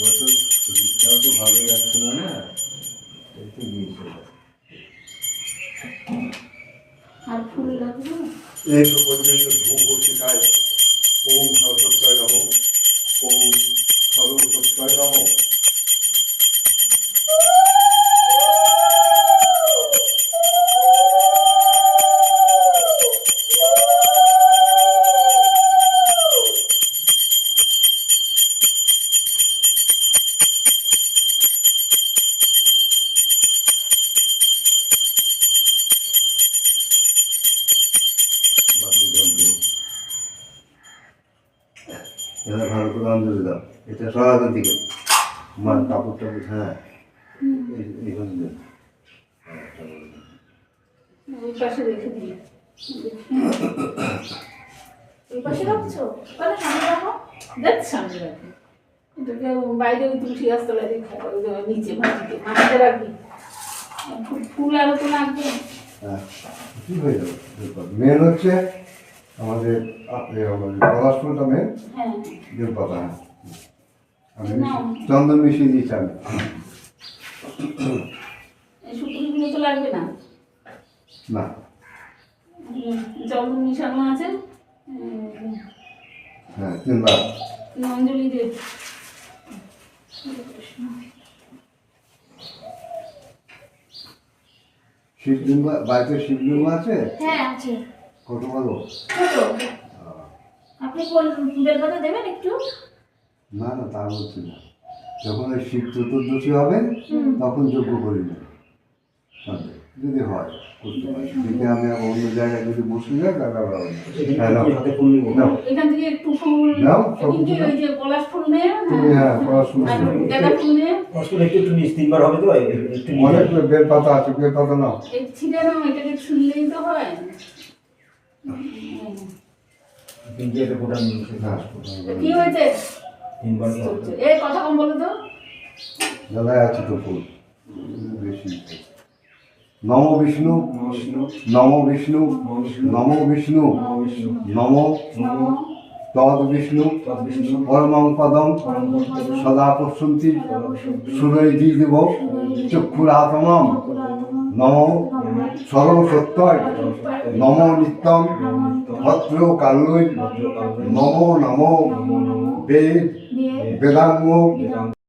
বছর শরীরটাও তো ভালো যাচ্ছে না, না একটু গিয়েছে। আর ফুল লাগবে এই তো পর্যন্ত ধূপ বসে খায়। ওম সরস্বত্যায় নমঃ, ওম সরস্বত্যায় নমঃ। এবার ভালো করে অঞ্জলি দাও। এটা সরানোর দিকে মার কাপড়টা, হ্যাঁ এইখানে দেন। ওই পাশে রেখে দিই। ওই পাশে রাখছো? ওখানে সামনে রাখো। দেখ সামনে রাখো। এটাকে বাইরে ওই তুলসী গাছ তলায় রেখে ওই নিচে মাটিতে রাখবি। ফুল আরো তো লাগবে। হ্যাঁ কি হয়ে যাবে। মেন হচ্ছে আমাদের পলাশ ফুলটা মেন। হ্যাঁ বেলপাতা। হ্যাঁ আমি চন্দন মিশিয়ে দিয়েছি আমি। শুকনোগুলো তো লাগবে না। না চন্দন মিশানো আছে। হ্যাঁ 3 বার অঞ্জলি দে। শিবলিঙ্গ বাড়িতে শিবলিঙ্গ আছে? হ্যাঁ আছে। কত বলো? আপনি কোন বেলপাতা দেবেন একটু? না না তা বলছি না, যখন ওই শিব চতুর্দশী হবে তখন যজ্ঞ করি না যদি হয় করতে পারি। যদি আমি অন্য জায়গায় যদি বসে যাই তাহলে এখান থেকে একটু ফুল নাও, ওই যে পলাশ ফুল নে। হ্যাঁ পলাশ ফুল গাঁদা ফুল নে। একটু নিচ 3 বার হবে তো একটু অনেক বেলপাতা আছে, বেলপাতা নাও। এই ছিঁড়ে নাও, এটাকে ছুললেই তো হয়। তিনটে গোটা নিয়েছে। হ্যাঁ কি হয়েছে? 3 বার এই কথা কম বলো তো। দাদাই আছে তো ফুল বেশি। নম বিষ্ণু, নম বিষ্ণু, নম বিষ্ণু, নম তদ বিষ্ণু পরমং পদম সদা পশ্যন্তি সুরৈ দেব চক্ষুরাতমম নম সর্বসত্যয় নম নিত্যম ভদ্র কাল্যৈ নমো নমো বেদ বেদাঙ্গ